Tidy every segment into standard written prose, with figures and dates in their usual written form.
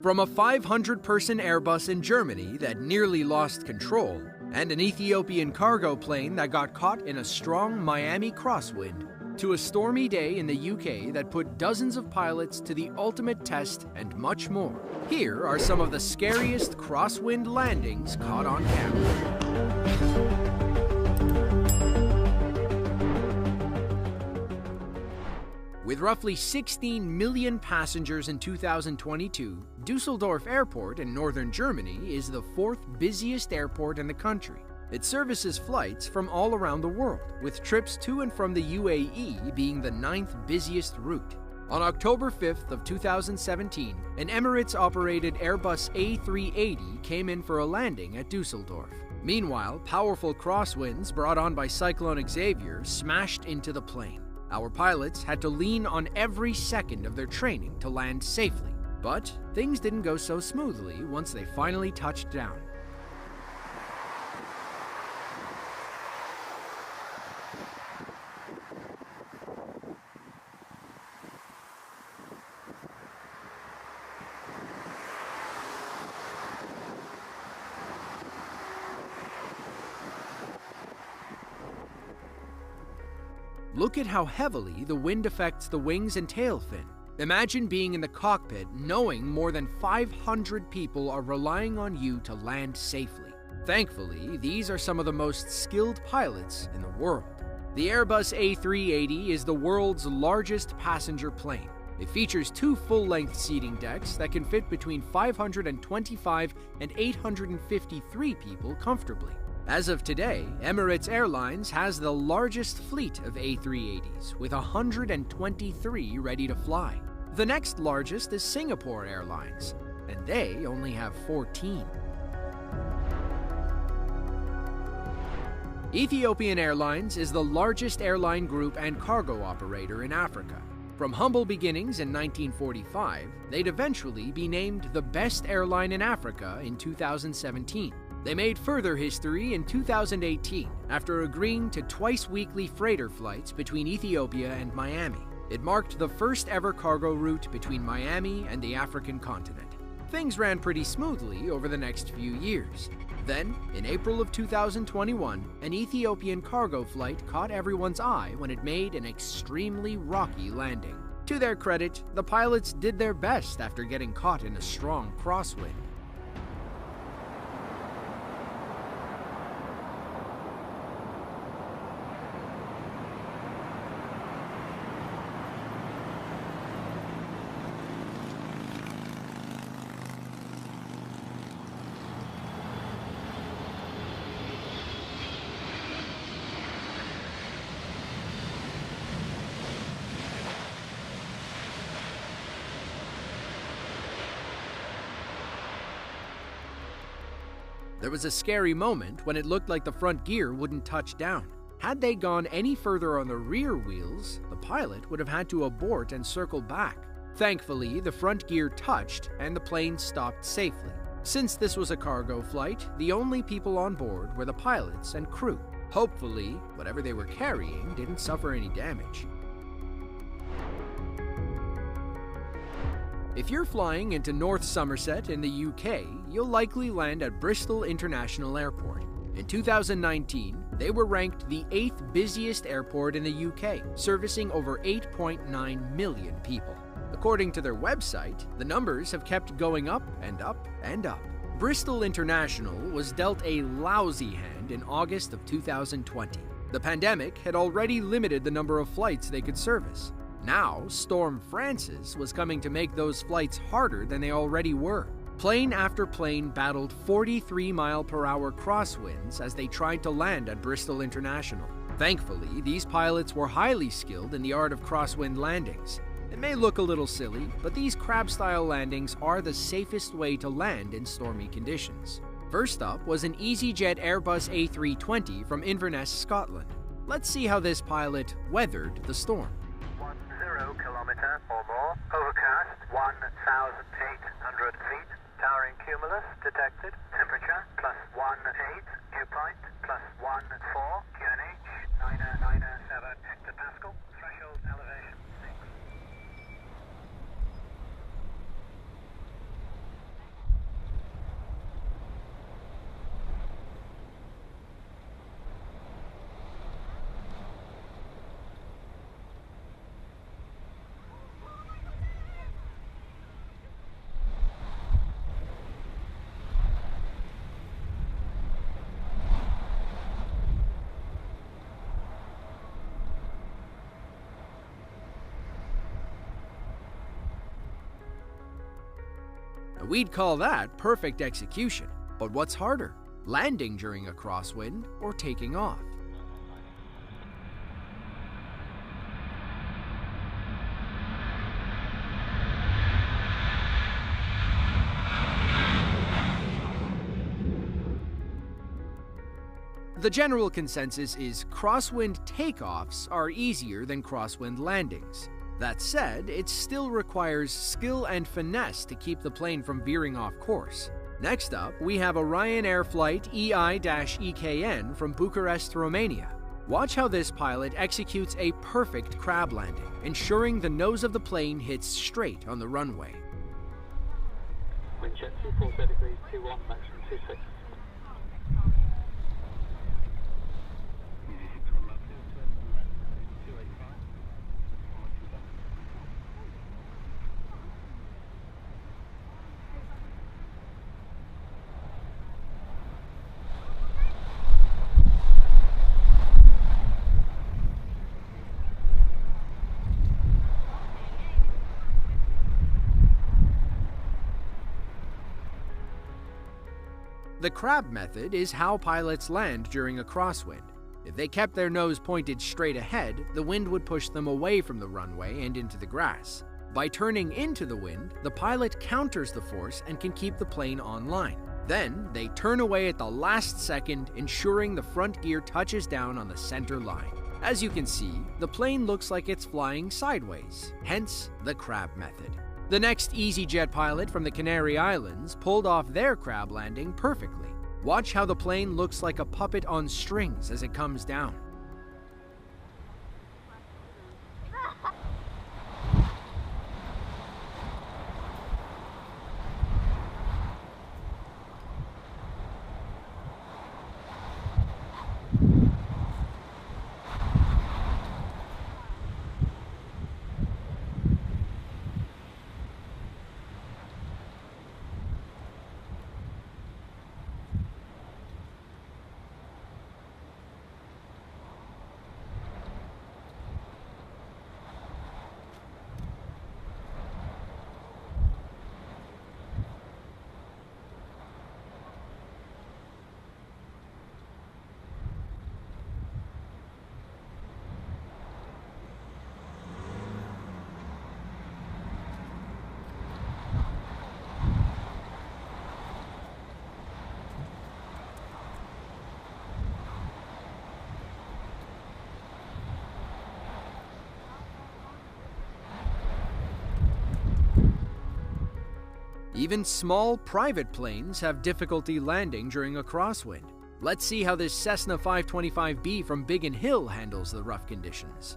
From a 500-person Airbus in Germany that nearly lost control, and an Ethiopian cargo plane that got caught in a strong Miami crosswind, to a stormy day in the UK that put dozens of pilots to the ultimate test and much more. Here are some of the scariest crosswind landings caught on camera. With roughly 16 million passengers in 2022, Düsseldorf Airport in northern Germany is the fourth busiest airport in the country. It services flights from all around the world, with trips to and from the UAE being the ninth busiest route. On October 5th of 2017, an Emirates-operated Airbus A380 came in for a landing at Düsseldorf. Meanwhile, powerful crosswinds brought on by Cyclone Xavier smashed into the plane. Our pilots had to lean on every second of their training to land safely. But things didn't go so smoothly once they finally touched down. Look at how heavily the wind affects the wings and tail fin. Imagine being in the cockpit knowing more than 500 people are relying on you to land safely. Thankfully, these are some of the most skilled pilots in the world. The Airbus A380 is the world's largest passenger plane. It features two full-length seating decks that can fit between 525 and 853 people comfortably. As of today, Emirates Airlines has the largest fleet of A380s, with 123 ready to fly. The next largest is Singapore Airlines, and they only have 14. Ethiopian Airlines is the largest airline group and cargo operator in Africa. From humble beginnings in 1945, they'd eventually be named the best airline in Africa in 2017. They made further history in 2018 after agreeing to twice-weekly freighter flights between Ethiopia and Miami. It marked the first ever cargo route between Miami and the African continent. Things ran pretty smoothly over the next few years. Then, in April of 2021, an Ethiopian cargo flight caught everyone's eye when it made an extremely rocky landing. To their credit, the pilots did their best after getting caught in a strong crosswind. There was a scary moment when it looked like the front gear wouldn't touch down. Had they gone any further on the rear wheels, the pilot would have had to abort and circle back. Thankfully, the front gear touched and the plane stopped safely. Since this was a cargo flight, the only people on board were the pilots and crew. Hopefully, whatever they were carrying didn't suffer any damage. If you're flying into North Somerset in the UK, you'll likely land at Bristol International Airport. In 2019, they were ranked the 8th busiest airport in the UK, servicing over 8.9 million people. According to their website, the numbers have kept going up and up and up. Bristol International was dealt a lousy hand in August of 2020. The pandemic had already limited the number of flights they could service. Now, Storm Francis was coming to make those flights harder than they already were. Plane after plane battled 43-mile-per-hour crosswinds as they tried to land at Bristol International. Thankfully, these pilots were highly skilled in the art of crosswind landings. It may look a little silly, but these crab-style landings are the safest way to land in stormy conditions. First up was an EasyJet Airbus A320 from Inverness, Scotland. Let's see how this pilot weathered the storm. 10 kilometer or more, overcast, 1,800 feet, towering cumulus detected, temperature +18, dew point +14, QNH 997 hectopascal, threshold elevation 6. Now, we'd call that perfect execution. But what's harder? Landing during a crosswind or taking off? The general consensus is crosswind takeoffs are easier than crosswind landings. That said, it still requires skill and finesse to keep the plane from veering off course. Next up, we have a Ryanair flight EI-EKN from Bucharest, Romania. Watch how this pilot executes a perfect crab landing, ensuring the nose of the plane hits straight on the runway. Wind jet 240 degrees, 21, maximum 26. The crab method is how pilots land during a crosswind. If they kept their nose pointed straight ahead, the wind would push them away from the runway and into the grass. By turning into the wind, the pilot counters the force and can keep the plane online. Then, they turn away at the last second, ensuring the front gear touches down on the center line. As you can see, the plane looks like it's flying sideways, hence the crab method. The next EasyJet pilot from the Canary Islands pulled off their crab landing perfectly. Watch how the plane looks like a puppet on strings as it comes down. Even small private planes have difficulty landing during a crosswind. Let's see how this Cessna 525B from Biggin Hill handles the rough conditions.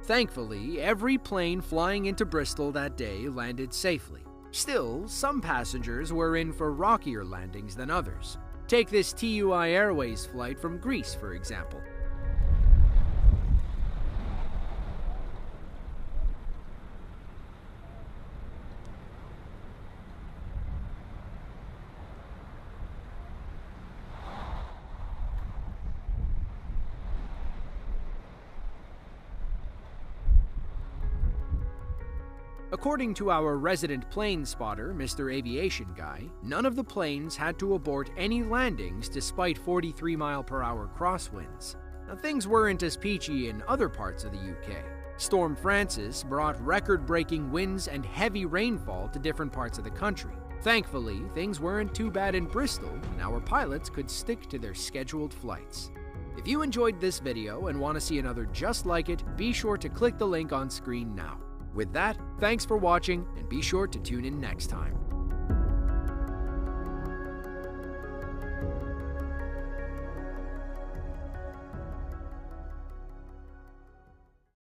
Thankfully, every plane flying into Bristol that day landed safely. Still, some passengers were in for rockier landings than others. Take this TUI Airways flight from Greece, for example. According to our resident plane spotter, Mr. Aviation Guy, none of the planes had to abort any landings despite 43-mile-per-hour crosswinds. Now, things weren't as peachy in other parts of the UK. Storm Francis brought record-breaking winds and heavy rainfall to different parts of the country. Thankfully, things weren't too bad in Bristol, and our pilots could stick to their scheduled flights. If you enjoyed this video and want to see another just like it, be sure to click the link on screen now. With that, thanks for watching, and be sure to tune in next time.